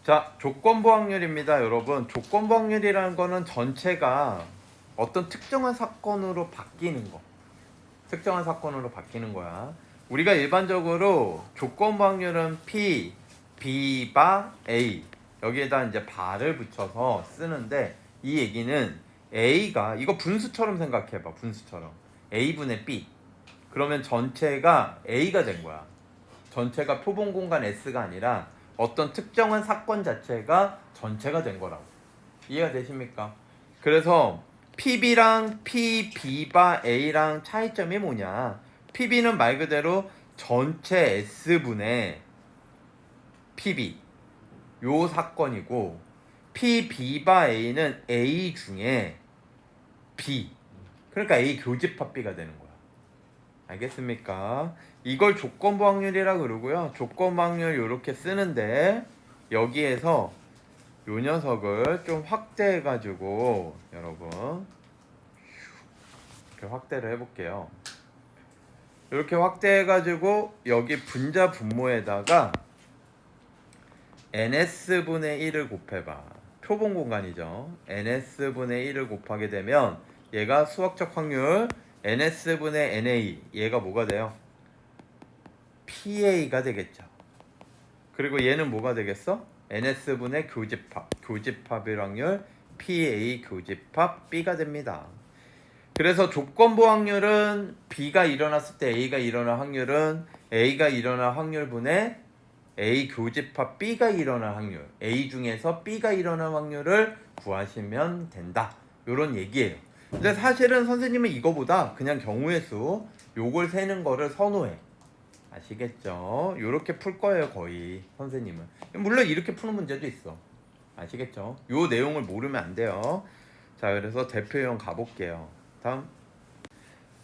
자, 조건부 확률입니다, 여러분. 조건부 확률이라는 거는 전체가 어떤 특정한 사건으로 바뀌는 거. 특정한 사건으로 바뀌는 거야. 우리가 일반적으로 조건부 확률은 P, B 바 A. 여기에다 이제 바를 붙여서 쓰는데 이 얘기는 A가 이거 분수처럼 생각해봐. 분수처럼. A분의 B. 그러면 전체가 A가 된 거야. 전체가 표본 공간 S가 아니라 어떤 특정한 사건 자체가 전체가 된 거라고. 이해가 되십니까? 그래서 PB랑 PB바 A랑 차이점이 뭐냐? PB는 말 그대로 전체 S분의 PB 요 사건이고, PB바 A는 A 중에 B, 그러니까 A 교집합 B가 되는 거야. 알겠습니까? 이걸 조건부 확률이라 그러고요. 조건부 확률 이렇게 쓰는데 여기에서 요 녀석을 좀 확대해 가지고 여러분 이렇게 확대를 해볼게요. 이렇게 확대해 가지고 여기 분자 분모에다가 ns분의 1을 곱해봐. 표본 공간이죠. ns분의 1을 곱하게 되면 얘가 수학적 확률 ns분의 na, 얘가 뭐가 돼요? PA가 되겠죠. 그리고 얘는 뭐가 되겠어? ns분의 교집합, 교집합의 확률 PA 교집합 B가 됩니다. 그래서 조건부 확률은 B가 일어났을 때 A가 일어날 확률은 A가 일어날 확률분의 A 교집합 B가 일어날 확률, A 중에서 B가 일어날 확률을 구하시면 된다. 요런 얘기예요. 근데 사실은 선생님은 이거보다 그냥 경우의 수 요걸 세는 거를 선호해. 아시겠죠? 요렇게 풀 거예요, 거의 선생님은. 물론 이렇게 푸는 문제도 있어. 아시겠죠? 요 내용을 모르면 안 돼요. 자, 그래서 대표형 가볼게요. 다음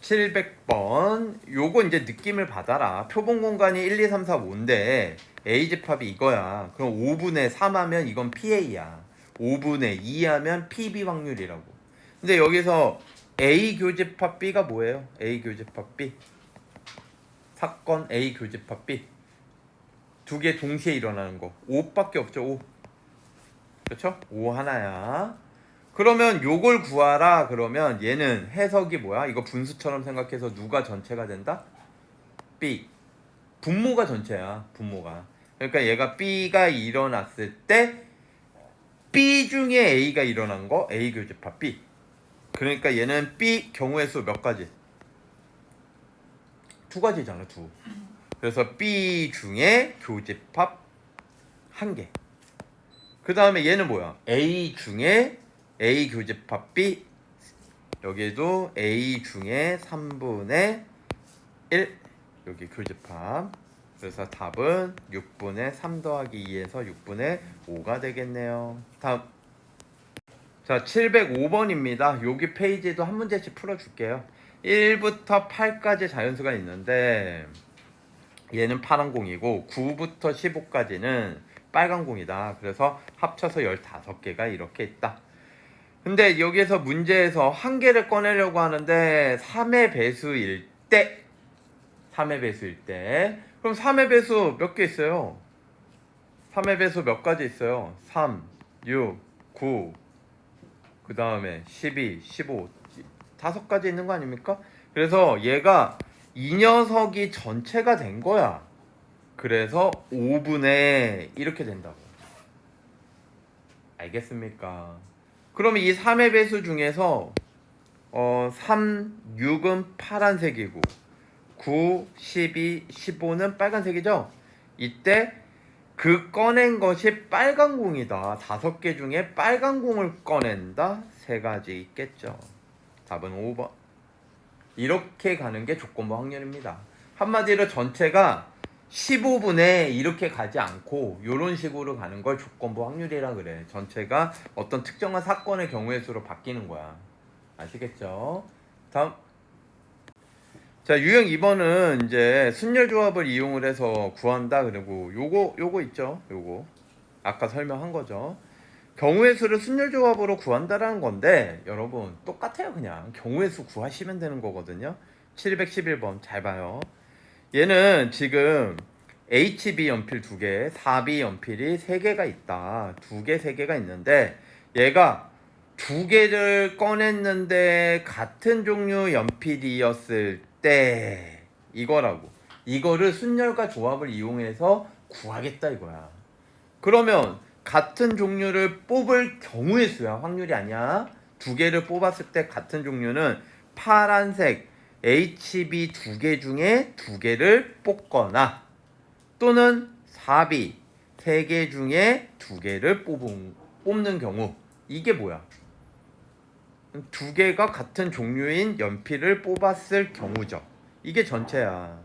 700번. 요거 이제 느낌을 받아라. 표본 공간이 1, 2, 3, 4, 5인데 A집합이 이거야. 그럼 5분의 3 하면 이건 PA야. 5분의 2 하면 PB 확률이라고. 근데 여기서 A 교집합 B가 뭐예요? A 교집합 B. 사건 A 교집합 B. 두 개 동시에 일어나는 거. 5밖에 없죠. 5. 그렇죠? 5 하나야. 그러면 요걸 구하라. 그러면 얘는 해석이 뭐야? 이거 분수처럼 생각해서 누가 전체가 된다? B. 분모가 전체야. 분모가. 그러니까 얘가 B가 일어났을 때 B 중에 A가 일어난 거 A 교집합 B. 그러니까 얘는 B 경우의 수 몇 가지? 두 가지잖아. 두. 그래서 B 중에 교집합 한 개. 그 다음에 얘는 뭐야? A 중에 A 교집합 B. 여기에도 A 중에 3분의 1. 여기 교집합. 그래서 답은 6분의 3 더하기 2에서 6분의 5가 되겠네요. 다음. 자, 705번입니다. 여기 페이지도 한 문제씩 풀어줄게요. 1부터 8까지 자연수가 있는데 얘는 파란 공이고 9부터 15까지는 빨간 공이다. 그래서 합쳐서 15개가 이렇게 있다. 근데 여기에서 문제에서 한 개를 꺼내려고 하는데 3의 배수일 때 3의 배수일 때 그럼 3의 배수 몇 개 있어요? 3의 배수 몇 가지 있어요? 3, 6, 9, 그 다음에 12, 15 다섯 가지 있는 거 아닙니까? 그래서 얘가 이 녀석이 전체가 된 거야. 그래서 5분의 이렇게 된다고. 알겠습니까? 그러면 이 3의 배수 중에서 3, 6은 파란색이고 9, 12, 15는 빨간색이죠? 이때 그 꺼낸 것이 빨간 공이다. 5개 중에 빨간 공을 꺼낸다. 3가지 있겠죠. 답은 5번. 이렇게 가는 게 조건부 확률입니다. 한마디로 전체가 15분에 이렇게 가지 않고 이런 식으로 가는 걸 조건부 확률이라 그래. 전체가 어떤 특정한 사건의 경우의 수로 바뀌는 거야. 아시겠죠? 다음. 자, 유형 2번은 이제 순열조합을 이용을 해서 구한다. 그리고 요거 있죠. 요거 아까 설명한 거죠. 경우의 수를 순열조합으로 구한다라는 건데 여러분 똑같아요. 그냥 경우의 수 구하시면 되는 거거든요. 711번 잘 봐요. 얘는 지금 HB 연필 2개, 4B 연필이 3개가 있다. 2개, 3개가 있는데 얘가 2개를 꺼냈는데 같은 종류 연필이었을 때 이거라고. 이거를 순열과 조합을 이용해서 구하겠다 이거야. 그러면 같은 종류를 뽑을 경우의 수야. 확률이 아니야. 2개를 뽑았을 때 같은 종류는 파란색 HB 2개 중에 2개를 뽑거나 또는 4B 3개 중에 2개를 뽑는 경우. 이게 뭐야? 2개가 같은 종류인 연필을 뽑았을 경우죠. 이게 전체야.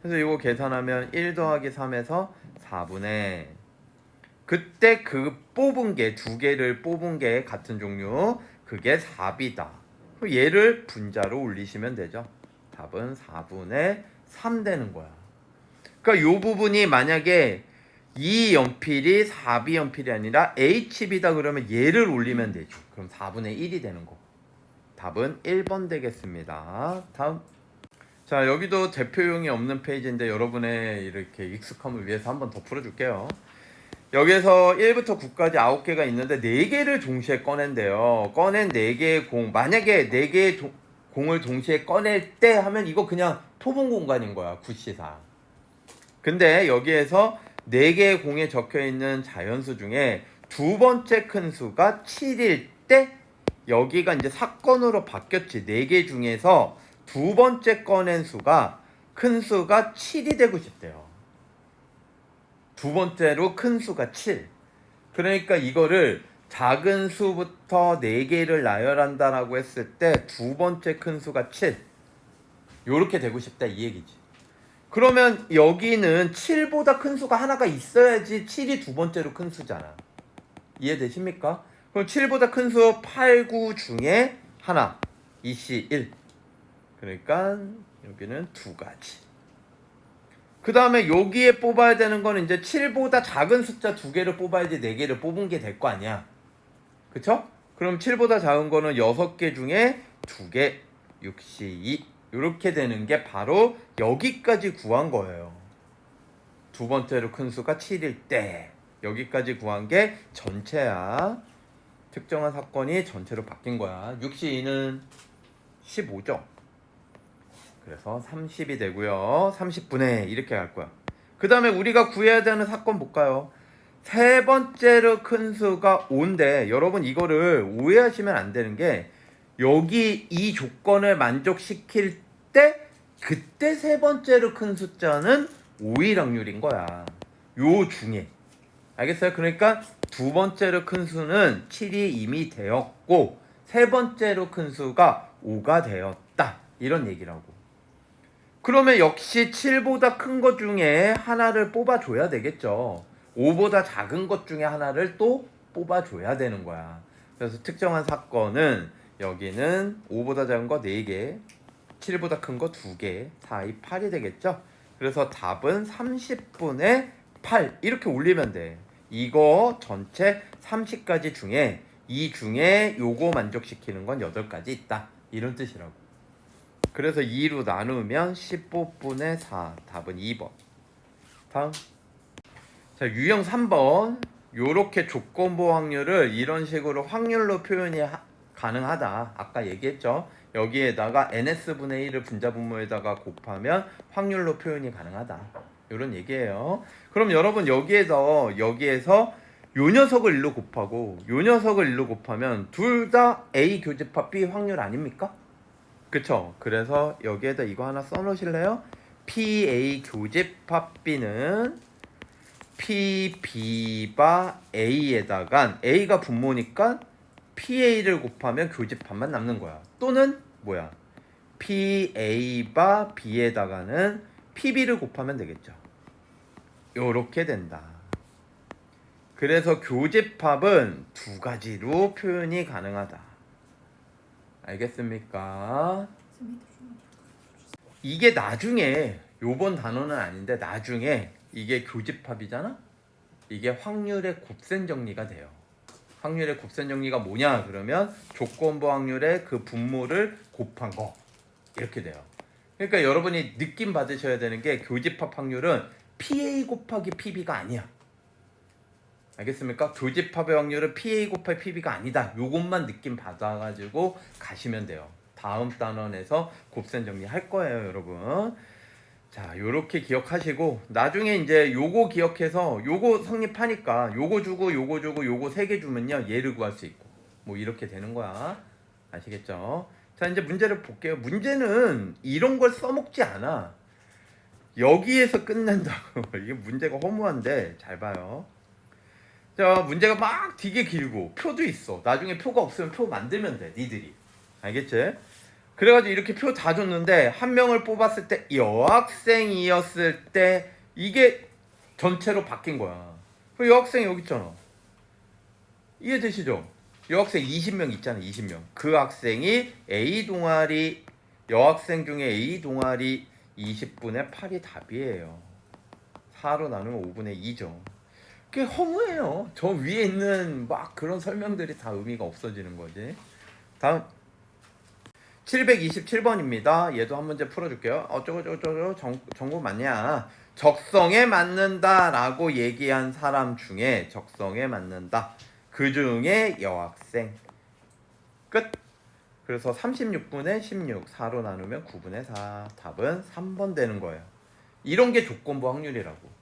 그래서 이거 계산하면 1 더하기 3에서 4분의 그때 그 뽑은 게 2개를 뽑은 게 같은 종류 그게 4B다. 얘를 분자로 올리시면 되죠. 답은 4분의 3 되는 거야. 그러니까 이 부분이 만약에 이 연필이 4B 연필이 아니라 HB다 그러면 얘를 올리면 되죠. 그럼 4분의 1이 되는 거. 답은 1번 되겠습니다. 다음. 자, 여기도 대표용이 없는 페이지인데 여러분의 이렇게 익숙함을 위해서 한번 더 풀어줄게요. 여기에서 1부터 9까지 9개가 있는데 4개를 동시에 꺼낸대요. 꺼낸 4개의 공, 만약에 4개의 공을 동시에 꺼낼 때 하면 이거 그냥 토분 공간인 거야. 구시사. 근데 여기에서 4개의 공에 적혀있는 자연수 중에 두 번째 큰 수가 7일 때 여기가 이제 사건으로 바뀌었지. 4개 중에서 두 번째 꺼낸 수가 큰 수가 7이 되고 싶대요. 두 번째로 큰 수가 7. 그러니까 이거를 작은 수부터 4개를 나열한다라고 했을 때 두 번째 큰 수가 7. 요렇게 되고 싶다 이 얘기지. 그러면 여기는 7보다 큰 수가 하나가 있어야지 7이 두 번째로 큰 수잖아. 이해되십니까? 그럼 7보다 큰 수 8, 9 중에 하나, 이씨 1. 그러니까 여기는 2가지. 그 다음에 여기에 뽑아야 되는 거는 이제 7보다 작은 숫자 2개를 뽑아야지 4개를 뽑은 게 될 거 아니야. 그쵸? 그럼 7보다 작은 거는 6개 중에 2개, 6시 2. 이렇게 되는 게 바로 여기까지 구한 거예요. 두 번째로 큰 수가 7일 때 여기까지 구한 게 전체야. 특정한 사건이 전체로 바뀐 거야. 6시 2는 15죠. 그래서 30이 되고요. 30분의 이렇게 갈 거야. 그 다음에 우리가 구해야 되는 사건 볼까요? 세 번째로 큰 수가 5인데 여러분 이거를 오해하시면 안 되는 게 여기 이 조건을 만족시킬 때 그때 세 번째로 큰 숫자는 5일 확률인 거야. 요 중에. 알겠어요? 그러니까 두 번째로 큰 수는 7이 이미 되었고 세 번째로 큰 수가 5가 되었다. 이런 얘기라고. 그러면 역시 7보다 큰 것 중에 하나를 뽑아줘야 되겠죠. 5보다 작은 것 중에 하나를 또 뽑아줘야 되는 거야. 그래서 특정한 사건은 여기는 5보다 작은 거 4개, 7보다 큰 거 2개, 4, 2, 8이 되겠죠. 그래서 답은 30분의 8 이렇게 올리면 돼. 이거 전체 30가지 중에 이 중에 요거 만족시키는 건 8가지 있다. 이런 뜻이라고. 그래서 2로 나누면 15분의 4. 답은 2번. 다음. 자, 유형 3번. 요렇게 조건부 확률을 이런 식으로 확률로 표현이 가능하다. 아까 얘기했죠. 여기에다가 NS분의 1을 분자분모에다가 곱하면 확률로 표현이 가능하다. 이런 얘기예요. 그럼 여러분 여기에서 요 녀석을 1로 곱하고 요 녀석을 1로 곱하면 둘 다 A 교집합 B 확률 아닙니까? 그쵸? 그래서 여기에다 이거 하나 써놓으실래요? PA 교집합 B는 PB바 A에다가 A가 분모니까 PA를 곱하면 교집합만 남는 거야. 또는 뭐야? PA바 B에다가는 PB를 곱하면 되겠죠. 요렇게 된다. 그래서 교집합은 두 가지로 표현이 가능하다. 알겠습니까? 이게 나중에 요번 단어는 아닌데 나중에 이게 교집합이잖아? 이게 확률의 곱셈 정리가 돼요. 확률의 곱셈 정리가 뭐냐 그러면 조건부 확률의 그 분모를 곱한 거 이렇게 돼요. 그러니까 여러분이 느낌 받으셔야 되는 게 교집합 확률은 PA 곱하기 PB가 아니야. 알겠습니까? 교집합의 확률은 PA 곱하기 PB가 아니다. 요것만 느낌 받아가지고 가시면 돼요. 다음 단원에서 곱셈 정리할 거예요, 여러분. 자, 요렇게 기억하시고 나중에 이제 요거 기억해서 요거 성립하니까 요거 주고 요거 주고 요거 3개 주면요 얘를 구할 수 있고 뭐 이렇게 되는 거야. 아시겠죠? 자, 이제 문제를 볼게요. 문제는 이런 걸 써먹지 않아. 여기에서 끝낸다고. 이게 문제가 허무한데 잘 봐요. 자, 문제가 막 되게 길고 표도 있어. 나중에 표가 없으면 표 만들면 돼, 니들이. 알겠지? 그래가지고 이렇게 표 다 줬는데 한 명을 뽑았을 때 여학생이었을 때 이게 전체로 바뀐 거야. 그 여학생 여기 있잖아. 이해되시죠? 여학생 20명 있잖아. 20명. 그 학생이 A 동아리 여학생 중에 A 동아리 20분의 8이 답이에요. 4로 나누면 5분의 2죠. 그게 허무해요. 저 위에 있는 막 그런 설명들이 다 의미가 없어지는 거지. 다음 727번입니다. 얘도 한 문제 풀어줄게요. 어쩌고저쩌고 정보 맞냐? 적성에 맞는다 라고 얘기한 사람 중에 적성에 맞는다. 그 중에 여학생. 끝. 그래서 36분의 16, 4로 나누면 9분의 4. 답은 3번 되는 거예요. 이런 게 조건부 확률이라고.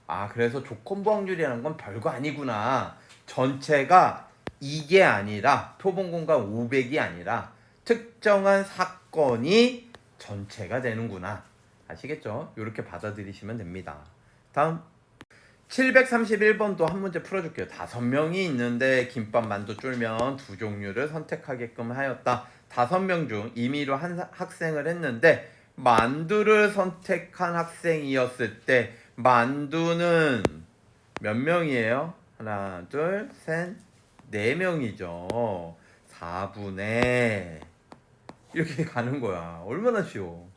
아, 그래서 조건부 확률이라는 건 별거 아니구나. 전체가 이게 아니라 표본 공간 500이 아니라 특정한 사건이 전체가 되는구나. 아시겠죠? 이렇게 받아들이시면 됩니다. 다음 731번도 한 문제 풀어줄게요. 5명이 있는데 김밥 만두 쫄면 2종류를 선택하게끔 하였다. 5명 중 임의로 한 학생을 했는데 만두를 선택한 학생이었을 때 만두는 몇 명이에요? 하나, 둘, 셋, 4명이죠. 4분의 이렇게 가는 거야. 얼마나 쉬워.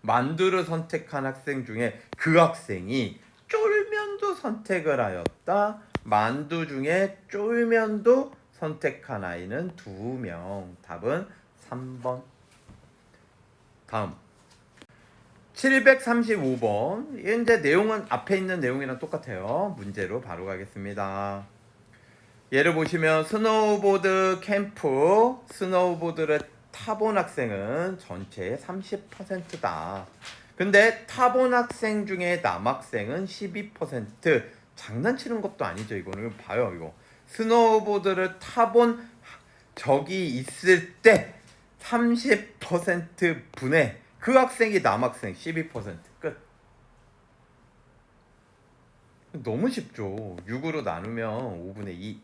만두를 선택한 학생 중에 그 학생이 쫄면도 선택을 하였다. 만두 중에 쫄면도 선택한 아이는 2명. 답은 3번. 다음 735번. 이제 내용은 앞에 있는 내용이랑 똑같아요. 문제로 바로 가겠습니다. 예를 보시면 스노우보드 캠프, 스노우보드를 타본 학생은 전체의 30%다. 근데 타본 학생 중에 남학생은 12%. 장난치는 것도 아니죠. 이거는 봐요. 이거 스노우보드를 타본 적이 있을 때 30% 분의 그 학생이 남학생 12%. 끝. 너무 쉽죠. 6으로 나누면 5분의 2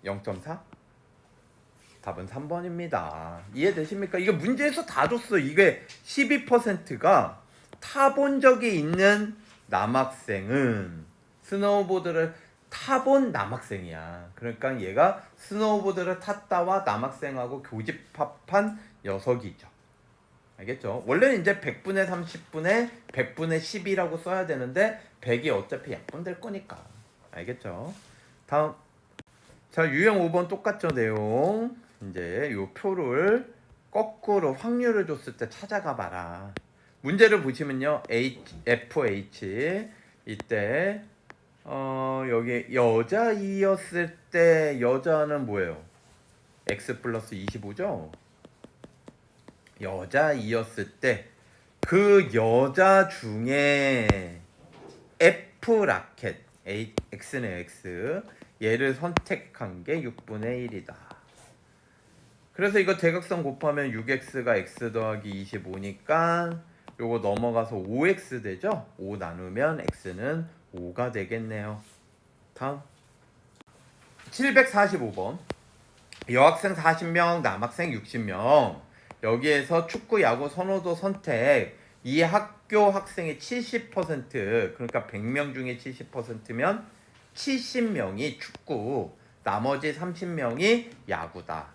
0.4? 답은 3번입니다. 이해되십니까? 이게 문제에서 다 줬어. 이게 12%가 타본 적이 있는 남학생은 스노우보드를 타본 남학생이야. 그러니까 얘가 스노우보드를 탔다와 남학생하고 교집합한 녀석이죠. 알겠죠? 원래는 이제 100분의 30분의 100분의 10이라고 써야 되는데 100이 어차피 약분될 거니까. 알겠죠? 다음. 자, 유형 5번 똑같죠, 내용. 이제 요 표를 거꾸로 확률을 줬을 때 찾아가 봐라. 문제를 보시면요. FH 이때 여기 여자이었을 때 여자는 뭐예요? X 플러스 25죠? 여자이었을 때 그 여자 중에 F 라켓 X네요. X 얘를 선택한 게 6분의 1이다. 그래서 이거 대각선 곱하면 6x가 x 더하기 25니까 요거 넘어가서 5x 되죠? 5 나누면 x는 5가 되겠네요. 다음 745번. 여학생 40명, 남학생 60명. 여기에서 축구, 야구, 선호도 선택. 이 학교 학생의 70%, 그러니까 100명 중에 70%면 70명이 축구, 나머지 30명이 야구다.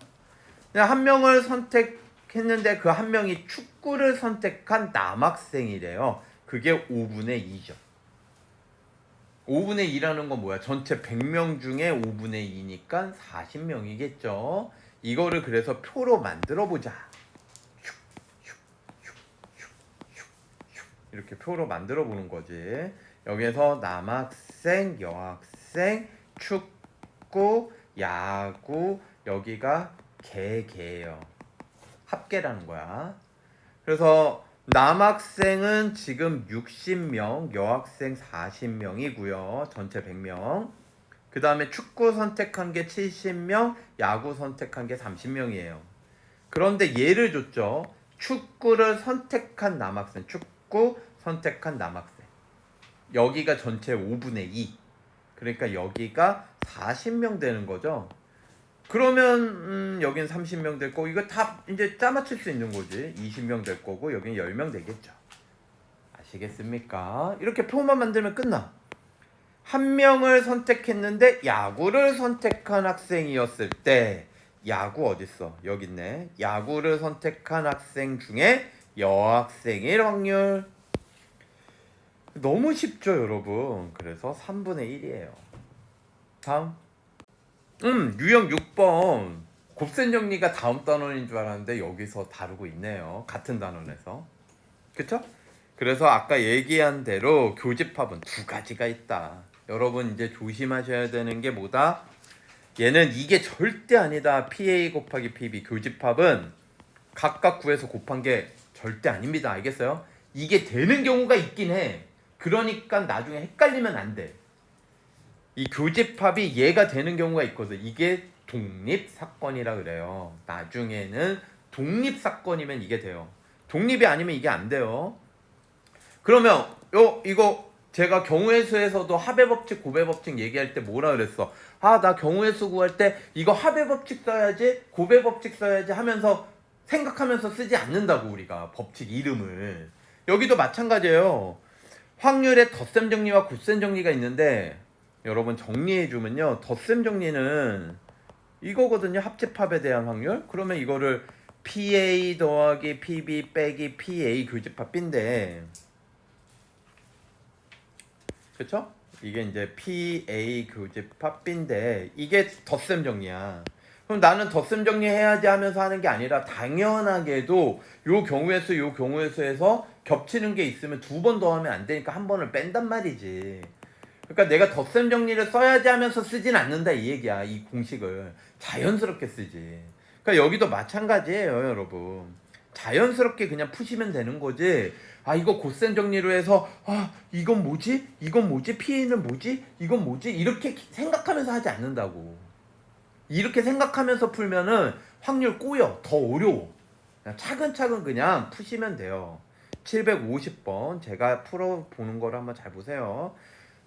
한 명을 선택했는데 그 한 명이 축구를 선택한 남학생이래요. 그게 5분의 2죠. 5분의 2라는 건 뭐야? 전체 100명 중에 5분의 2니까 40명이겠죠. 이거를 그래서 표로 만들어 보자. 이렇게 표로 만들어 보는 거지. 여기서 남학생, 여학생, 축구, 야구, 여기가 개예요. 합계라는 거야. 그래서 남학생은 지금 60명, 여학생 40명이고요. 전체 100명. 그 다음에 축구 선택한 게 70명, 야구 선택한 게 30명이에요. 그런데 예를 줬죠. 축구를 선택한 남학생, 축구 선택한 남학생. 여기가 전체 5분의 2. 그러니까 여기가 40명 되는 거죠. 그러면 여긴 30명 될 거고 이거 다 이제 짜맞출 수 있는 거지. 20명 될 거고 여기는 10명 되겠죠. 아시겠습니까? 이렇게 표만 만들면 끝나. 한 명을 선택했는데 야구를 선택한 학생이었을 때 야구 어딨어? 여기 있네. 야구를 선택한 학생 중에 여학생일 확률. 너무 쉽죠 여러분. 그래서 3분의 1이에요. 다음. 유형 6번. 곱셈 정리가 다음 단원인 줄 알았는데 여기서 다루고 있네요. 같은 단원에서. 그쵸? 그래서 아까 얘기한 대로 교집합은 두 가지가 있다. 여러분 이제 조심하셔야 되는 게 뭐다? 얘는 이게 절대 아니다. PA 곱하기 PB 교집합은 각각 구해서 곱한 게 절대 아닙니다. 알겠어요? 이게 되는 경우가 있긴 해. 그러니까 나중에 헷갈리면 안 돼. 이 교집합이 얘가 되는 경우가 있거든. 이게 독립사건이라 그래요. 나중에는 독립사건이면 이게 돼요. 독립이 아니면 이게 안 돼요. 그러면 이거 제가 경우의 수에서도 합의 법칙, 고배 법칙 얘기할 때 뭐라 그랬어? 아, 나 경우의 수 구할 때 이거 합의 법칙 써야지, 고배 법칙 써야지 하면서 생각하면서 쓰지 않는다고 우리가 법칙 이름을. 여기도 마찬가지예요. 확률에 덧셈 정리와 곱셈 정리가 있는데 여러분 정리해주면요. 덧셈 정리는 이거거든요. 합집합에 대한 확률. 그러면 이거를 PA 더하기 PB 빼기 PA 교집합 B인데 그쵸? 이게 이제 PA 교집합 B인데 이게 덧셈 정리야. 그럼 나는 덧셈 정리해야지 하면서 하는 게 아니라 당연하게도 요 경우의 수, 요 경우의 수에서 겹치는 게 있으면 두 번 더하면 안 되니까 한 번을 뺀단 말이지. 그러니까 내가 덧셈 정리를 써야지 하면서 쓰진 않는다 이 얘기야. 이 공식을 자연스럽게 쓰지. 그러니까 여기도 마찬가지예요 여러분. 자연스럽게 그냥 푸시면 되는 거지. 아 이거 곱셈 정리로 해서 아 이건 뭐지? 이건 뭐지? PA는 뭐지? 이건 뭐지? 이렇게 생각하면서 하지 않는다고. 이렇게 생각하면서 풀면은 확률 꼬여. 더 어려워. 그냥 차근차근 그냥 푸시면 돼요. 750번 제가 풀어보는 거를 한번 잘 보세요.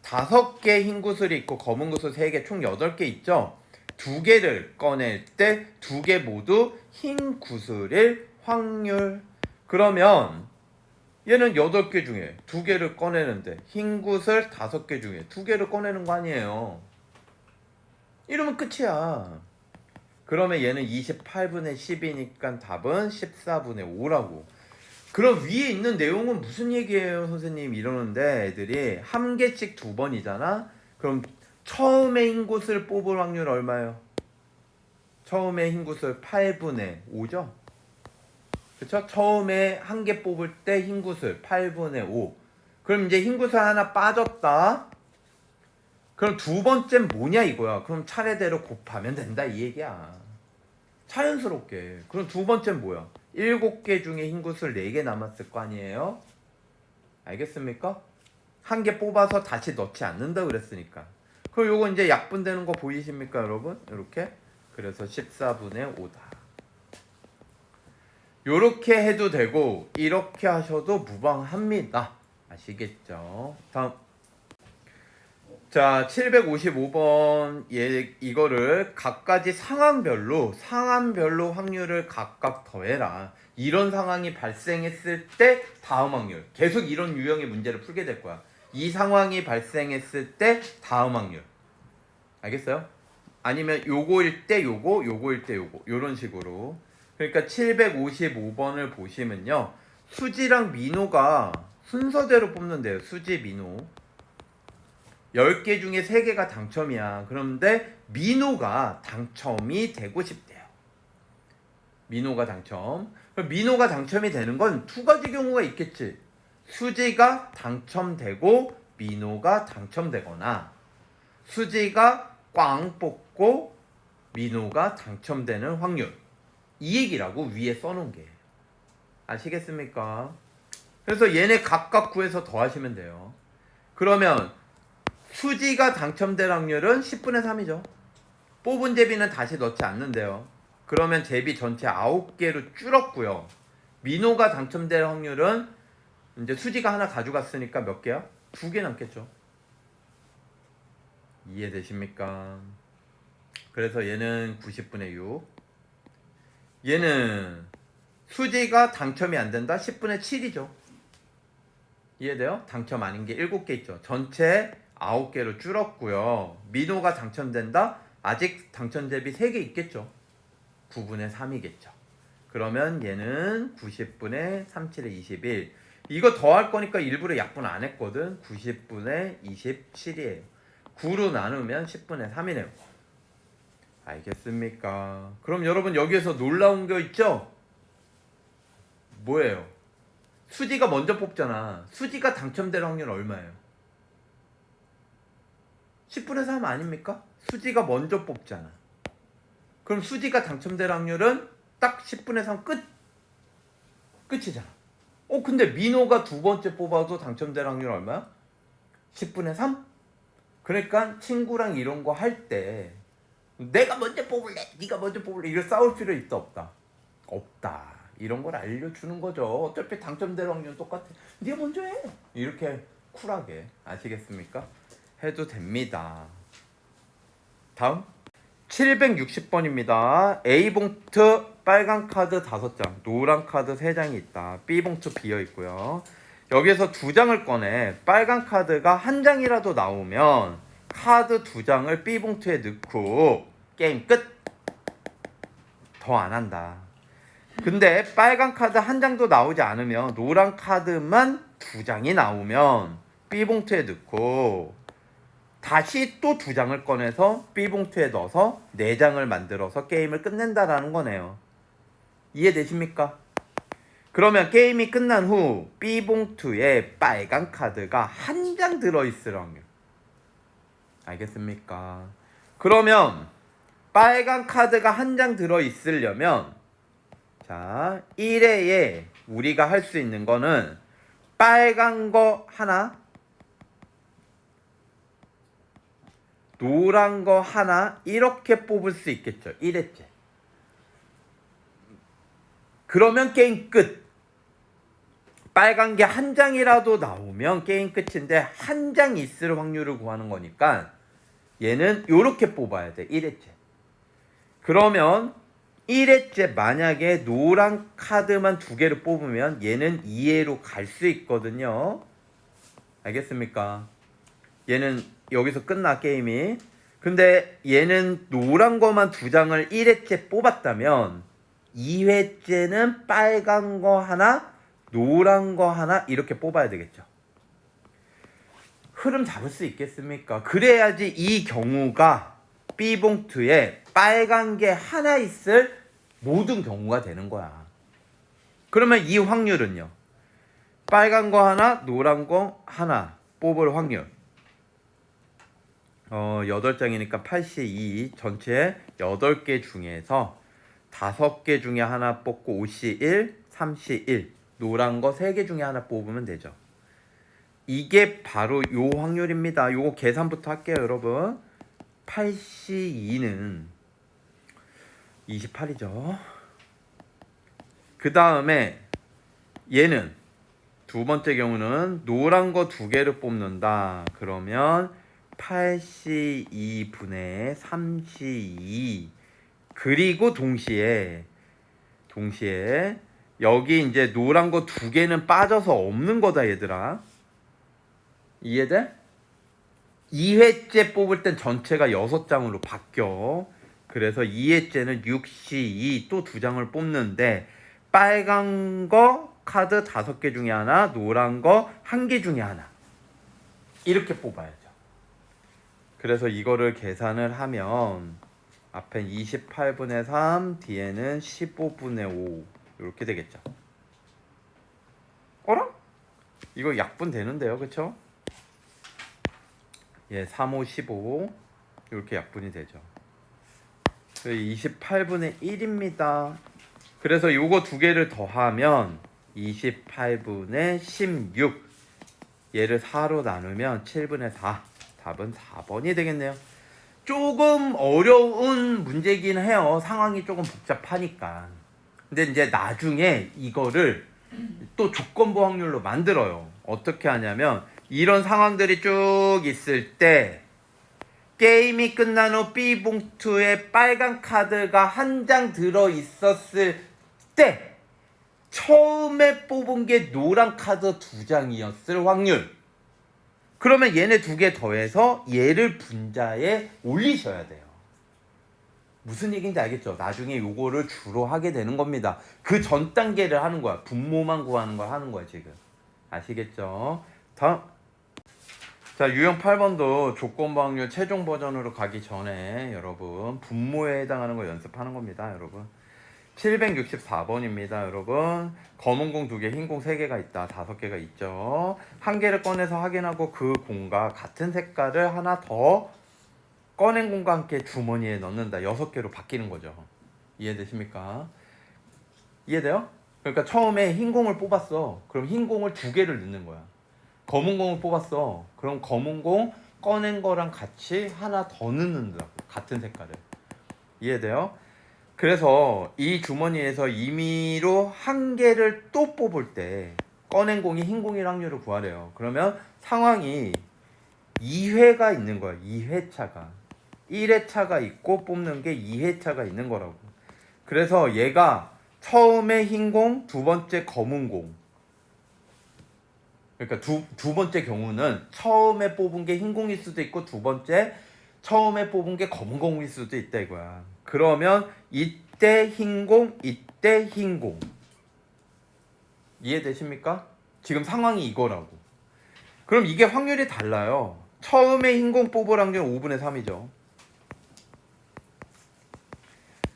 5개 흰 구슬이 있고 검은 구슬 3개 총 8개 있죠. 2개를 꺼낼 때 2개 모두 흰 구슬일 확률. 그러면 얘는 8개 중에 2개를 꺼내는데 흰 구슬 5개 중에 2개를 꺼내는 거 아니에요. 이러면 끝이야. 그러면 얘는 28분의 10이니까 답은 14분의 5라고. 그럼 위에 있는 내용은 무슨 얘기예요 선생님 이러는데 애들이 한 개씩 2번이잖아. 그럼 처음에 흰 구슬 뽑을 확률 얼마예요? 처음에 흰 구슬 8분의 5죠. 그쵸? 처음에 한 개 뽑을 때 흰 구슬 8분의 5. 그럼 이제 흰 구슬 하나 빠졌다. 그럼 두 번째는 뭐냐 이거야. 그럼 차례대로 곱하면 된다 이 얘기야. 자연스럽게. 그럼 두 번째는 뭐야? 7개 중에 흰 구슬 4개 남았을 거 아니에요? 알겠습니까? 한 개 뽑아서 다시 넣지 않는다 그랬으니까. 그럼 요거 이제 약분되는 거 보이십니까 여러분? 이렇게. 그래서 14분의 5다. 요렇게 해도 되고 이렇게 하셔도 무방합니다. 아시겠죠? 다음. 자, 755번 이거를 각가지 상황별로 확률을 각각 더해라. 이런 상황이 발생했을 때 다음 확률. 계속 이런 유형의 문제를 풀게 될 거야. 이 상황이 발생했을 때 다음 확률. 알겠어요? 아니면 요거일 때 요거, 요거일 때 요거. 요런 식으로. 그러니까 755번을 보시면요. 수지랑 민호가 순서대로 뽑는데요. 수지, 민호. 10개 중에 3개가 당첨이야. 그런데 민호가 당첨이 되고 싶대요. 민호가 당첨. 민호가 당첨이 되는 건 두 가지 경우가 있겠지. 수지가 당첨되고 민호가 당첨되거나 수지가 꽝 뽑고 민호가 당첨되는 확률, 이 얘기라고 위에 써놓은 게. 아시겠습니까? 그래서 얘네 각각 구해서 더하시면 돼요. 그러면 수지가 당첨될 확률은 10분의 3이죠. 뽑은 제비는 다시 넣지 않는데요. 그러면 제비 전체 9개로 줄었고요. 민호가 당첨될 확률은 이제 수지가 하나 가져갔으니까 몇 개야? 2개 남겠죠. 이해되십니까? 그래서 얘는 90분의 6. 얘는 수지가 당첨이 안 된다? 10분의 7이죠. 이해돼요? 당첨 아닌 게 7개 있죠. 전체 9개로 줄었고요. 민호가 당첨된다? 아직 당첨제비 3개 있겠죠. 9분의 3이겠죠. 그러면 얘는 90분의 37에 21. 이거 더할 거니까 일부러 약분 안 했거든. 90분의 27이에요. 9로 나누면 10분의 3이네요. 알겠습니까? 그럼 여러분 여기에서 놀라운 거 있죠? 뭐예요? 수지가 먼저 뽑잖아. 수지가 당첨될 확률 얼마예요? 10분의 3 아닙니까? 수지가 먼저 뽑잖아. 그럼 수지가 당첨될 확률은 딱 10분의 3 끝. 끝이잖아. 근데 민호가 두 번째 뽑아도 당첨될 확률 얼마야? 10분의 3? 그러니까 친구랑 이런 거 할 때 내가 먼저 뽑을래, 네가 먼저 뽑을래, 이거 싸울 필요 있다 없다? 없다. 이런 걸 알려주는 거죠. 어차피 당첨될 확률은 똑같아. 네가 먼저 해. 이렇게 쿨하게. 아시겠습니까? 해도 됩니다. 다음 760번입니다. A봉투 빨간 카드 5장, 노란 카드 3장이 있다. B봉투 비어있고요. 여기에서 2장을 꺼내. 빨간 카드가 1장이라도 나오면 카드 2장을 B봉투에 넣고 게임 끝. 더 안 한다. 근데 빨간 카드 1장도 나오지 않으면 노란 카드만 2장이 나오면 B봉투에 넣고 다시 또 2장을 꺼내서 B봉투에 넣어서 4장을 만들어서 게임을 끝낸다라는 거네요. 이해되십니까? 그러면 게임이 끝난 후 B봉투에 빨간 카드가 1장 들어있을 확률. 알겠습니까? 그러면 빨간 카드가 1장 들어있으려면 자, 1회에 우리가 할 수 있는 거는 빨간 거 하나, 노란 거 하나 이렇게 뽑을 수 있겠죠. 1회째. 그러면 게임 끝. 빨간 게 1장이라도 나오면 게임 끝인데 1장 있을 확률을 구하는 거니까 얘는 이렇게 뽑아야 돼. 1회째. 그러면 1회째 만약에 노란 카드만 2개를 뽑으면 얘는 2회로 갈 수 있거든요. 알겠습니까? 얘는 여기서 끝나 게임이. 근데 얘는 노란 거만 2장을 1회째 뽑았다면 2회째는 빨간 거 하나, 노란 거 하나 이렇게 뽑아야 되겠죠. 흐름 잡을 수 있겠습니까? 그래야지 이 경우가 B봉투에 빨간 게 하나 있을 모든 경우가 되는 거야. 그러면 이 확률은요. 빨간 거 하나, 노란 거 하나 뽑을 확률. 8장이니까 82. 전체 8개 중에서 5개 중에 하나 뽑고 5C1, 3C1. 노란 거 3개 중에 하나 뽑으면 되죠. 이게 바로 요 확률입니다. 요거 계산부터 할게요, 여러분. 8C2는 28이죠. 그 다음에 얘는 두 번째 경우는 노란 거 2개를 뽑는다. 그러면 8C2분의 3C2 그리고 동시에 여기 이제 노란 거 2개는 빠져서 없는 거다 얘들아. 이해돼? 2회째 뽑을 땐 전체가 6장으로 바뀌어. 그래서 2회째는 6C2 또 2장을 뽑는데 빨간 거 카드 5개 중에 하나, 노란 거 1개 중에 하나 이렇게 뽑아야죠. 그래서 이거를 계산을 하면 앞엔 28분의 3, 뒤에는 15분의 5 이렇게 되겠죠. 어라? 이거 약분 되는데요, 그쵸? 예, 3, 5, 15 이렇게 약분이 되죠. 28분의 1입니다. 그래서 요거 두 개를 더하면 28분의 16. 얘를 4로 나누면 7분의 4. 답은 4번이 되겠네요. 조금 어려운 문제긴 해요. 상황이 조금 복잡하니까. 근데 이제 나중에 이거를 또 조건부 확률로 만들어요. 어떻게 하냐면 이런 상황들이 쭉 있을 때 게임이 끝난 후 B 봉투에 빨간 카드가 한 장 들어 있었을 때 처음에 뽑은 게 노란 카드 2장이었을 확률. 그러면 얘네 두 개 더해서 얘를 분자에 올리셔야 돼요. 무슨 얘기인지 알겠죠? 나중에 요거를 주로 하게 되는 겁니다. 그 전 단계를 하는 거야. 분모만 구하는 걸 하는 거야 지금. 아시겠죠? 다음. 자, 유형 8번도 조건부 확률 최종 버전으로 가기 전에 여러분 분모에 해당하는 거 연습하는 겁니다. 여러분 764번입니다. 여러분 검은 공 2개, 흰 공 3개가 있다. 5개가 있죠. 한 개를 꺼내서 확인하고 그 공과 같은 색깔을 하나 더 꺼낸 공과 함께 주머니에 넣는다. 6개로 바뀌는 거죠. 이해되십니까? 이해돼요? 그러니까 처음에 흰 공을 뽑았어. 그럼 흰 공을 2개를 넣는 거야. 검은 공을 뽑았어. 그럼 검은 공 꺼낸 거랑 같이 하나 더 넣는다고. 같은 색깔을. 이해돼요? 그래서 이 주머니에서 임의로 한 개를 또 뽑을 때 꺼낸 공이 흰 공일 확률을 구하래요. 그러면 상황이 2회가 있는 거야. 2회차가. 1회차가 있고 뽑는 게 2회차가 있는 거라고. 그래서 얘가 처음에 흰 공, 두 번째 검은 공. 그러니까 두 번째 경우는 처음에 뽑은 게 흰 공일 수도 있고 두 번째 처음에 뽑은 게 검은 공일 수도 있다 이거야. 그러면 이때 흰 공, 이때 흰 공. 이해되십니까? 지금 상황이 이거라고. 그럼 이게 확률이 달라요. 처음에 흰 공 뽑을 확률은 5분의 3이죠.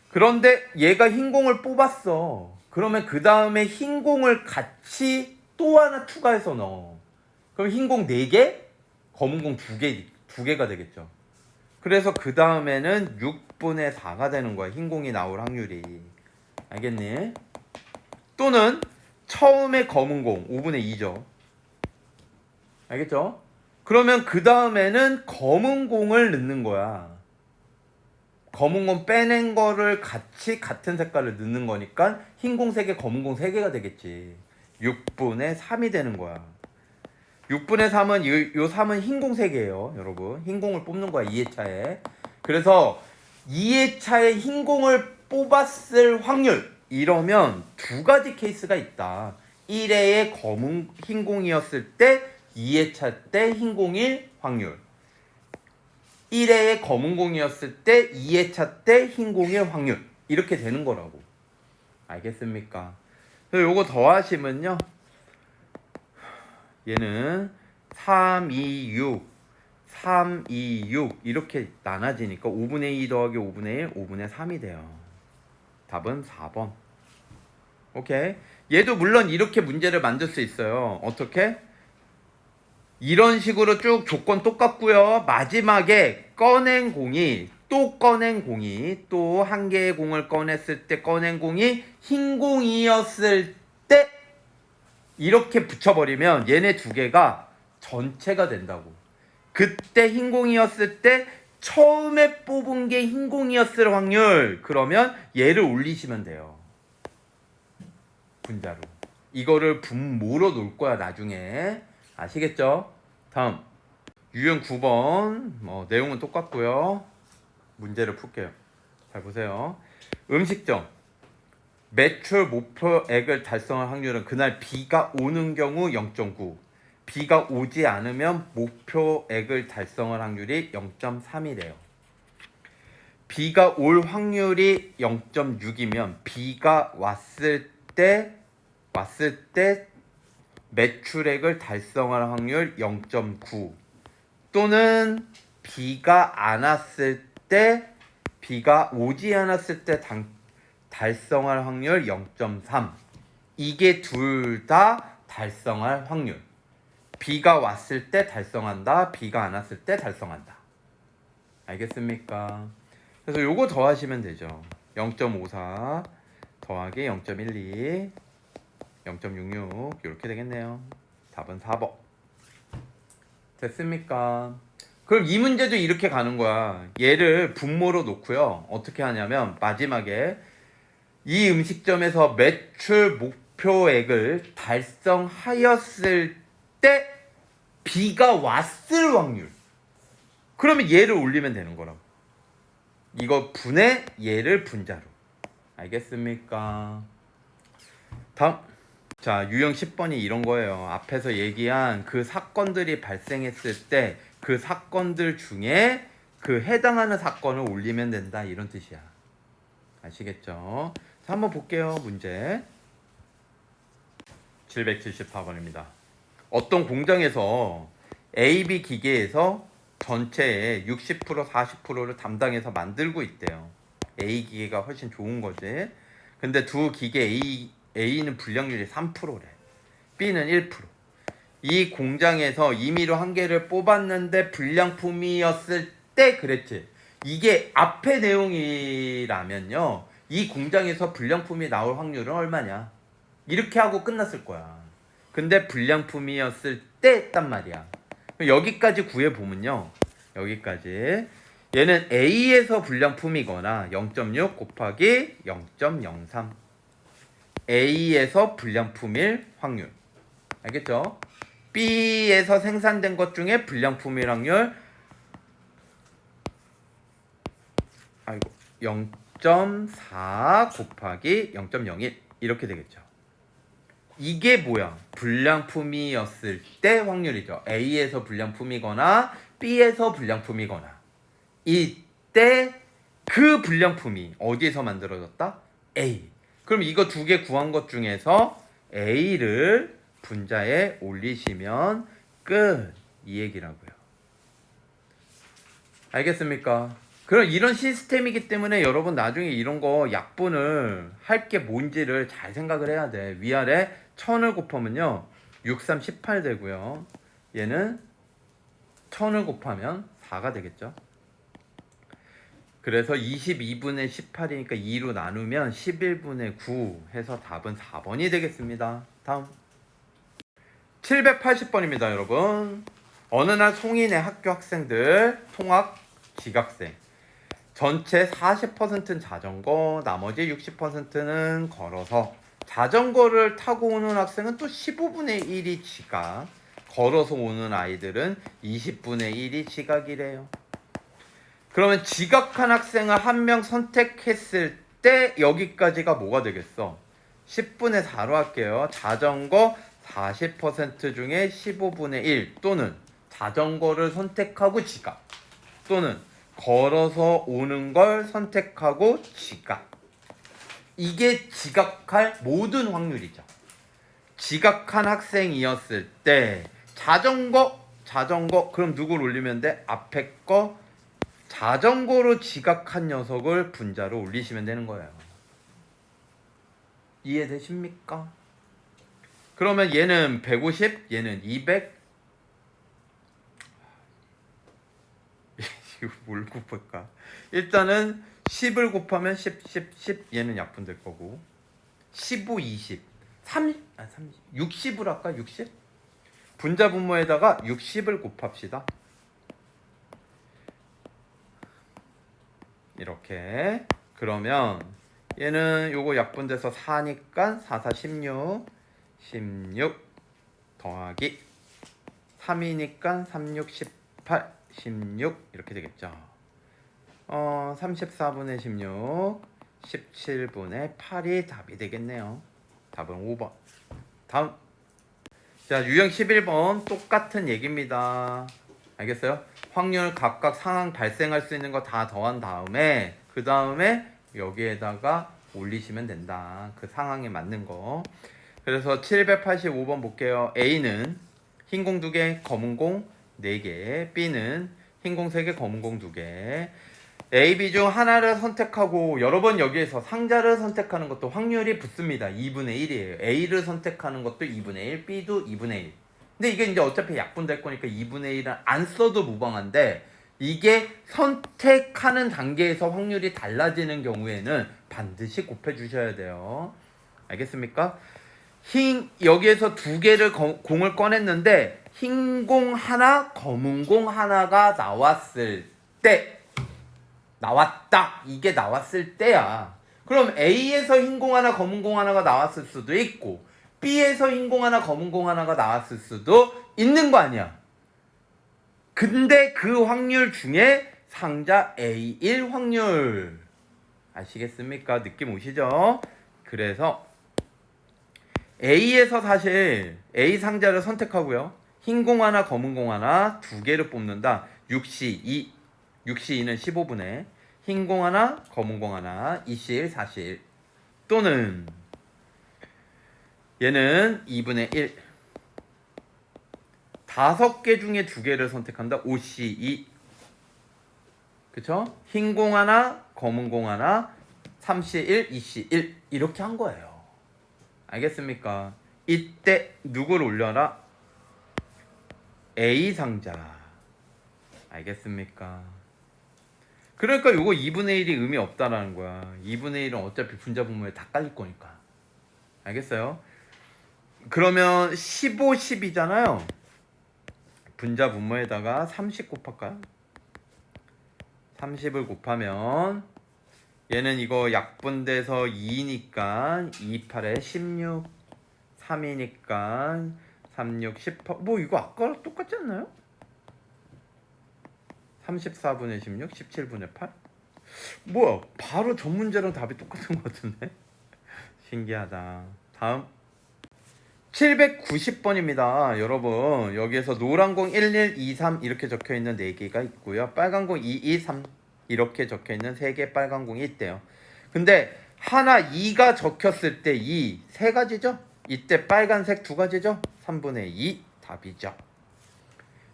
그런데 얘가 흰 공을 뽑았어. 그러면 그 다음에 흰 공을 같이 또 하나 추가해서 넣어. 그럼 흰 공 4개, 검은 공 2개가 되겠죠. 그래서 그 다음에는 6분의 4가 되는 거야. 흰 공이 나올 확률이. 알겠니? 또는 처음에 검은 공 5분의 2죠. 알겠죠? 그러면 그 다음에는 검은 공을 넣는 거야. 검은 공 빼낸 거를 같이 같은 색깔을 넣는 거니까 흰 공 3개, 검은 공 3개가 되겠지. 6분의 3이 되는 거야. 6분의 3은 요 3은 흰 공 3개예요. 여러분. 흰 공을 뽑는 거야. 2회차에. 그래서 2회차에 흰 공을 뽑았을 확률. 이러면 두 가지 케이스가 있다. 1회에 흰 공이었을 때 2회차 때 흰 공일 확률. 1회에 검은 공이었을 때 2회차 때 흰 공일 확률. 이렇게 되는 거라고. 알겠습니까? 그래서 요거 더하시면요. 얘는 3, 2, 6, 3, 2, 6 이렇게 나눠지니까 5분의 2 더하기 5분의 1, 5분의 3이 돼요. 답은 4번. 오케이. 얘도 물론 이렇게 문제를 만들 수 있어요. 어떻게? 이런 식으로 쭉 조건 똑같고요. 마지막에 꺼낸 공이 또 한 개의 공을 꺼냈을 때 꺼낸 공이 흰 공이었을 때 이렇게 붙여버리면 얘네 두 개가 전체가 된다고. 그때 흰 공이었을 때 처음에 뽑은 게 흰 공이었을 확률. 그러면 얘를 올리시면 돼요. 분자로. 이거를 분모로 놓을 거야 나중에. 아시겠죠? 다음 유형 9번 내용은 똑같고요. 문제를 풀게요. 잘 보세요. 음식점 매출 목표액을 달성할 확률은 그날 비가 오는 경우 0.9, 비가 오지 않으면 목표액을 달성할 확률이 0.3이래요. 비가 올 확률이 0.6이면 비가 왔을 때 매출액을 달성할 확률 0.9 또는 비가 안 왔을 때 비가 오지 않았을 때 달성할 확률 0.3 이게 둘 다 달성할 확률. B가 왔을 때 달성한다. B가 안 왔을 때 달성한다. 알겠습니까? 그래서 요거 더하시면 되죠. 0.54 더하기 0.12 0.66 이렇게 되겠네요. 답은 4번. 됐습니까? 그럼 이 문제도 이렇게 가는 거야. 얘를 분모로 놓고요. 어떻게 하냐면 마지막에 이 음식점에서 매출 목표액을 달성하였을 때 B가 왔을 확률. 그러면 얘를 올리면 되는 거라고. 이거 분해 얘를 분자로. 알겠습니까? 다음. 자, 유형 10번이 이런 거예요. 앞에서 얘기한 그 사건들이 발생했을 때 그 사건들 중에 그 해당하는 사건을 올리면 된다. 이런 뜻이야. 아시겠죠? 자, 한번 볼게요. 문제 774번입니다. 어떤 공장에서 AB 기계에서 전체의 60% 40%를 담당해서 만들고 있대요. A 기계가 훨씬 좋은 거지. 근데 두 기계 A는 불량률이 3%래. B는 1%. 이 공장에서 임의로 한 개를 뽑았는데 불량품이었을 때 그랬지. 이게 앞의 내용이라면요. 이 공장에서 불량품이 나올 확률은 얼마냐? 이렇게 하고 끝났을 거야. 근데 불량품이었을 때 했단 말이야. 여기까지 구해보면요. 여기까지. 얘는 A에서 불량품이거나 0.6 곱하기 0.03. A에서 불량품일 확률. 알겠죠? B에서 생산된 것 중에 불량품일 확률 0.4 곱하기 0.01 이렇게 되겠죠. 이게 뭐야? 불량품이었을 때 확률이죠. A에서 불량품이거나 B에서 불량품이거나 이때 그 불량품이 어디에서 만들어졌다? A. 그럼 이거 두 개 구한 것 중에서 A를 분자에 올리시면 끝. 이 얘기라고요. 알겠습니까? 그럼 이런 시스템이기 때문에 여러분 나중에 이런 거 약분을 할 게 뭔지를 잘 생각을 해야 돼. 위아래 1000을 곱하면요 6, 3, 18 되고요. 얘는 1000을 곱하면 4가 되겠죠. 그래서 22분의 18이니까 2로 나누면 11분의 9 해서 답은 4번이 되겠습니다. 다음 780번입니다. 여러분, 어느 날 송인의 학교 학생들 통학 지각생 전체 40%는 자전거, 나머지 60%는 걸어서 자전거를 타고 오는 학생은 또 15분의 1이 지각, 걸어서 오는 아이들은 20분의 1이 지각이래요. 그러면 지각한 학생을 한 명 선택했을 때 여기까지가 뭐가 되겠어? 10분의 4로 할게요. 자전거 40% 중에 15분의 1 또는 자전거를 선택하고 지각 또는 걸어서 오는 걸 선택하고 지각. 이게 지각할 모든 확률이죠. 지각한 학생이었을 때 자전거 그럼 누굴 올리면 돼? 앞에 거 자전거로 지각한 녀석을 분자로 올리시면 되는 거예요. 이해되십니까? 그러면 얘는 150, 얘는 200. 이거 뭘 곱할까? 일단은 10을 곱하면 10. 얘는 약분될 거고. 15, 20. 30, 60을 할까? 60? 분자 분모에다가 60을 곱합시다. 이렇게. 그러면 얘는 요거 약분돼서 4니까 4, 4, 16 더하기 3이니까 3, 6, 18 16 이렇게 되겠죠. 34분의 16 17분의 8이 답이 되겠네요. 답은 5번. 다음. 자, 유형 11번 똑같은 얘기입니다. 알겠어요? 확률 각각 상황 발생할 수 있는 거 다 더한 다음에 그 다음에 여기에다가 올리시면 된다. 그 상황에 맞는 거. 그래서 785번 볼게요. A는 흰 공 2개, 검은 공 4개. B는 흰 공 3개, 검은 공 2개. A, B 중 하나를 선택하고 여러 번 여기에서 상자를 선택하는 것도 확률이 붙습니다. 2분의 1이에요. A를 선택하는 것도 2분의 1, B도 2분의 1. 근데 이게 이제 어차피 약분될 거니까 2분의 1은 안 써도 무방한데 이게 선택하는 단계에서 확률이 달라지는 경우에는 반드시 곱해 주셔야 돼요. 알겠습니까? 여기에서 두 개를 공을 꺼냈는데 흰 공 하나, 검은 공 하나가 나왔을 때 나왔다. 이게 나왔을 때야. 그럼 A에서 흰 공 하나, 검은 공 하나가 나왔을 수도 있고 B에서 흰 공 하나, 검은 공 하나가 나왔을 수도 있는 거 아니야. 근데 그 확률 중에 상자 A1 확률 아시겠습니까? 느낌 오시죠? 그래서 A에서 사실 A 상자를 선택하고요. 흰 공 하나, 검은 공 하나 두 개를 뽑는다. 6C2 6C2는 15분의 흰 공 하나, 검은 공 하나 2C1, 4C1 또는 얘는 2분의 1 5개 중에 두 개를 선택한다. 5C2 그쵸? 흰 공 하나, 검은 공 하나 3C1, 2C1 이렇게 한 거예요. 알겠습니까? 이때 누구를 올려라? A 상자. 알겠습니까? 그러니까 요거 2분의 1이 의미 없다라는 거야. 2분의 1은 어차피 분자 분모에 다 깔릴 거니까. 알겠어요? 그러면 15, 10이잖아요. 분자 분모에다가 30 곱할까요? 30을 곱하면 얘는 이거 약분돼서 2니까 2, 8에 16 3이니까 3, 6, 18 뭐 이거 아까랑 똑같지 않나요? 34분의 16, 17분의 8 뭐야 바로 전 문제랑 답이 똑같은 것 같은데 신기하다. 다음 790번입니다. 여러분 여기에서 노란 공 11, 23 이렇게 적혀있는 4개가 있고요. 빨간 공 22, 3 이렇게 적혀있는 3개 빨간 공이 있대요. 근데 하나 2가 적혔을 때 2, 3가지죠? 이때 빨간색 2가지죠? 3분의 2 답이죠.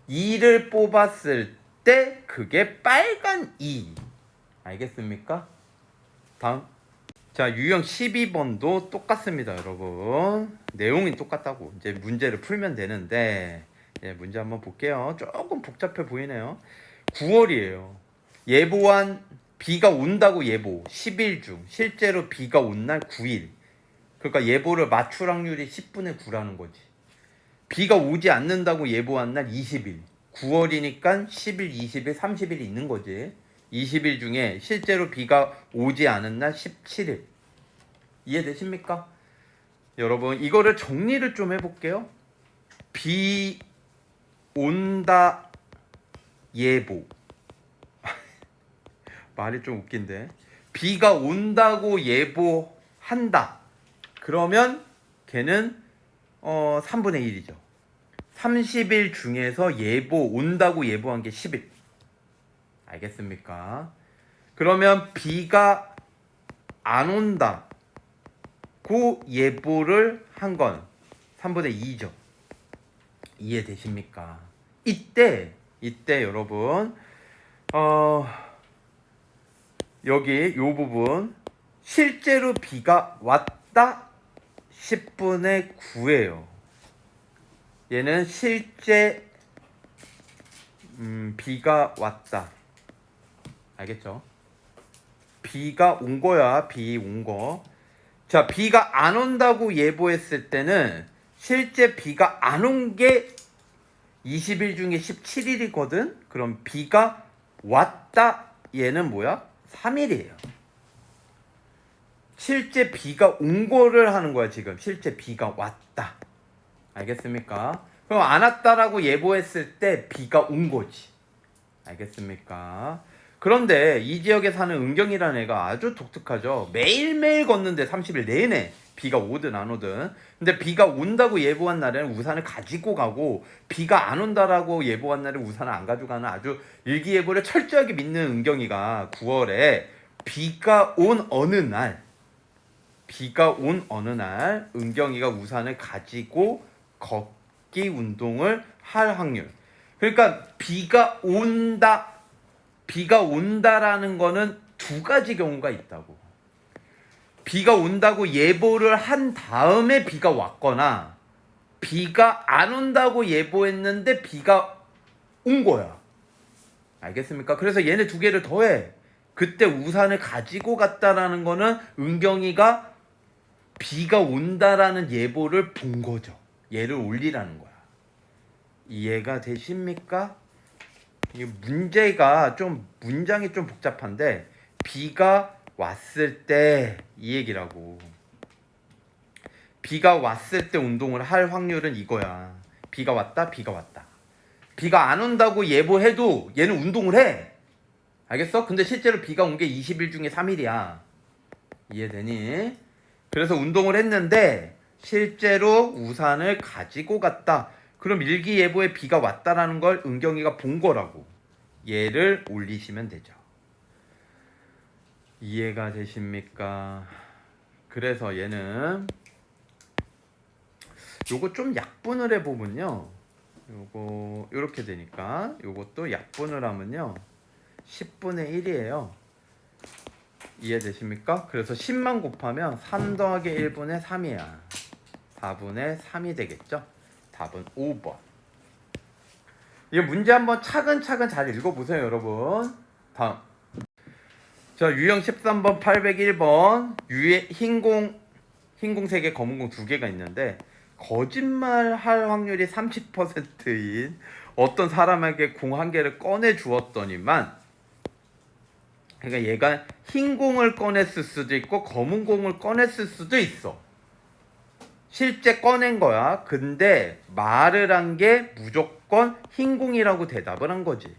2를 뽑았을 때 그게 빨간 2 알겠습니까? 다음 자 유형 12번도 똑같습니다. 여러분 내용이 똑같다고 이제 문제를 풀면 되는데 문제 한번 볼게요. 조금 복잡해 보이네요. 9월이에요. 예보한 비가 온다고 예보 10일 중 실제로 비가 온 날 9일 그러니까 예보를 맞출 확률이 10분의 9라는 거지. 비가 오지 않는다고 예보한 날 20일 9월이니까 10일, 20일, 30일이 있는 거지. 20일 중에 실제로 비가 오지 않은 날 17일 이해되십니까? 여러분 이거를 정리를 좀 해볼게요. 비 온다 예보 말이 좀 웃긴데 비가 온다고 예보한다 그러면 걔는 3분의 1이죠 30일 중에서 예보 온다고 예보한 게 10일 알겠습니까? 그러면 비가 안 온다고 예보를 한 건 3분의 2죠 이해되십니까? 이때 여러분 여기 요 부분 실제로 비가 왔다 10분의 9예요. 얘는 실제 비가 왔다. 알겠죠? 비가 온 거야. 비 온 거. 자, 비가 안 온다고 예보했을 때는 실제 비가 안 온 게 20일 중에 17일이거든. 그럼 비가 왔다. 얘는 뭐야? 3일이에요. 실제 비가 온 거를 하는 거야 지금. 실제 비가 왔다. 알겠습니까? 그럼 안 왔다라고 예보했을 때 비가 온 거지. 알겠습니까? 그런데 이 지역에 사는 은경이라는 애가 아주 독특하죠. 매일매일 걷는데 30일 내내 비가 오든 안 오든. 근데 비가 온다고 예보한 날에는 우산을 가지고 가고 비가 안 온다라고 예보한 날에 우산을 안 가져가는 아주 일기예보를 철저하게 믿는 은경이가 9월에 비가 온 어느 날 은경이가 우산을 가지고 걷기 운동을 할 확률. 그러니까 비가 온다라는 거는 두 가지 경우가 있다고. 비가 온다고 예보를 한 다음에 비가 왔거나 비가 안 온다고 예보했는데 비가 온 거야. 알겠습니까? 그래서 얘네 두 개를 더해. 그때 우산을 가지고 갔다라는 거는 은경이가 비가 온다라는 예보를 본 거죠. 얘를 올리라는 거야. 이해가 되십니까? 이 문제가 좀 문장이 좀 복잡한데 비가 왔을 때 이 얘기라고. 비가 왔을 때 운동을 할 확률은 이거야. 비가 왔다, 비가 왔다. 비가 안 온다고 예보해도 얘는 운동을 해. 알겠어? 근데 실제로 비가 온 게 20일 중에 3일이야. 이해되니? 그래서 운동을 했는데 실제로 우산을 가지고 갔다. 그럼 일기예보에 비가 왔다라는 걸 은경이가 본 거라고. 얘를 올리시면 되죠. 이해가 되십니까? 그래서 얘는 요거 좀 약분을 해보면요, 요거 요렇게 되니까 요것도 약분을 하면요 10분의 1이에요. 이해되십니까? 그래서 10만 곱하면 3 더하기 1분의 3이야 4분의 3이 되겠죠? 답은 5번. 이 문제 한번 차근차근 잘 읽어보세요 여러분. 다음, 자, 유형 13번 801번 흰공 3개 검은공 2개가 있는데 거짓말 할 확률이 30%인 어떤 사람에게 공 1개를 꺼내 주었더니만, 그러니까 얘가 흰 공을 꺼냈을 수도 있고 검은 공을 꺼냈을 수도 있어. 실제 꺼낸 거야. 근데 말을 한 게 무조건 흰 공이라고 대답을 한 거지.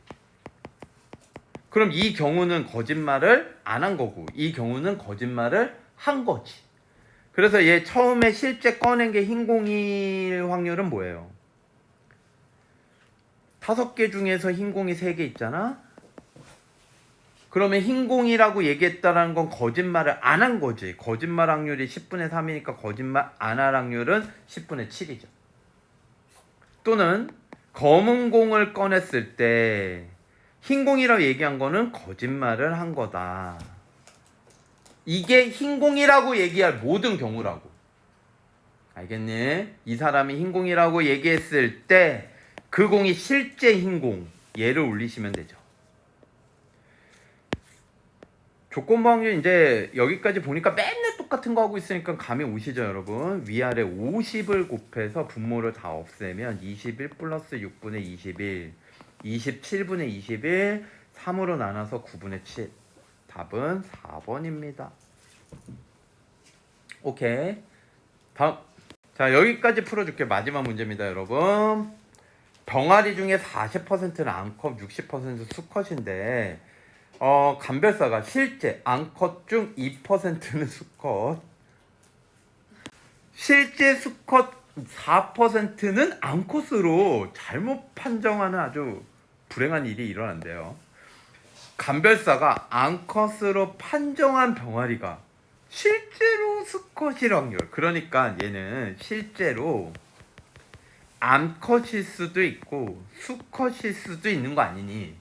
그럼 이 경우는 거짓말을 안 한 거고 이 경우는 거짓말을 한 거지. 그래서 얘 처음에 실제 꺼낸 게 흰 공일 확률은 뭐예요? 5개 중에서 흰 공이 3개 있잖아. 그러면 흰 공이라고 얘기했다라는 건 거짓말을 안 한 거지. 거짓말 확률이 10분의 3이니까 거짓말 안 할 확률은 10분의 7이죠. 또는 검은 공을 꺼냈을 때 흰 공이라고 얘기한 거는 거짓말을 한 거다. 이게 흰 공이라고 얘기할 모든 경우라고. 알겠니? 이 사람이 흰 공이라고 얘기했을 때 그 공이 실제 흰 공, 얘를 올리시면 되죠. 조건부 확률 이제 여기까지 보니까 맨날 똑같은 거 하고 있으니까 감이 오시죠 여러분. 위아래 50을 곱해서 분모를 다 없애면 21 플러스 6분의 21 27분의 21 3으로 나눠서 9분의 7. 답은 4번입니다. 오케이. 다음. 자, 여기까지 풀어줄게. 마지막 문제입니다 여러분. 병아리 중에 40%는 암컷, 60% 수컷인데 감별사가 실제 암컷 중 2%는 수컷, 실제 수컷 4%는 암컷으로 잘못 판정하는 아주 불행한 일이 일어난대요. 감별사가 암컷으로 판정한 병아리가 실제로 수컷일 확률, 그러니까 얘는 실제로 암컷일 수도 있고 수컷일 수도 있는 거 아니니.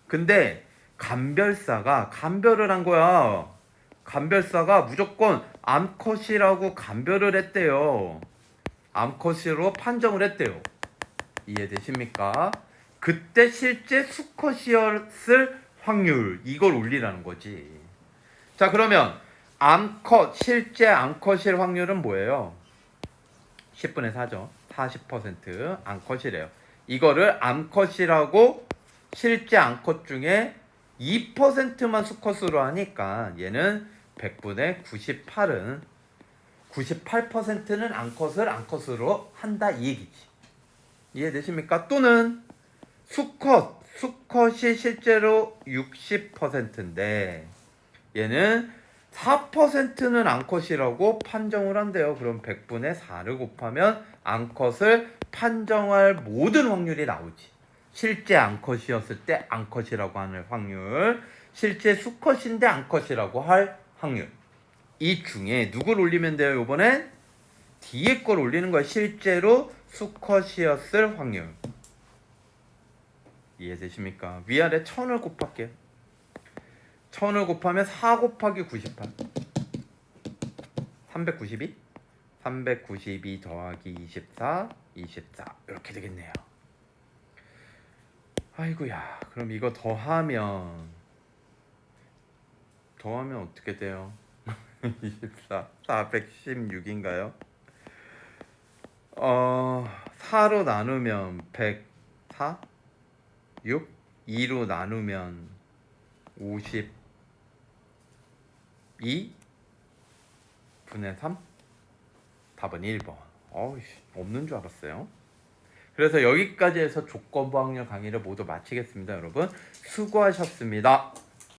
근데 감별사가 감별을 한 거야. 감별사가 무조건 암컷이라고 감별을 했대요. 암컷으로 판정을 했대요. 이해되십니까? 그때 실제 수컷이었을 확률, 이걸 올리라는 거지. 자, 그러면 암컷, 실제 암컷일 확률은 뭐예요? 10분의 4죠. 40% 암컷이래요. 이거를 암컷이라고 실제 암컷 중에 2%만 수컷으로 하니까 얘는 100분의 98은 98%는 암컷으로 한다 이 얘기지. 이해되십니까? 또는 수컷이 실제로 60%인데 얘는 4%는 암컷이라고 판정을 한대요. 그럼 100분의 4를 곱하면 암컷을 판정할 모든 확률이 나오지. 실제 암컷이었을 때 암컷이라고 하는 확률, 실제 수컷인데 암컷이라고 할 확률. 이 중에 누굴 올리면 돼요? 이번엔 뒤에 걸 올리는 거야. 실제로 수컷이었을 확률. 이해되십니까? 위아래 1000을 곱할게요. 1000을 곱하면 4 곱하기 98 392 392 더하기 24 24 이렇게 되겠네요. 아이고야, 그럼 이거 더하면 어떻게 돼요? 24 416인가요? 4로 나누면 104 6 2로 나누면 52 분의 3 답은 1번. 어이씨, 없는 줄 알았어요. 그래서 여기까지 해서 조건부 학력 강의를 모두 마치겠습니다. 여러분 수고하셨습니다.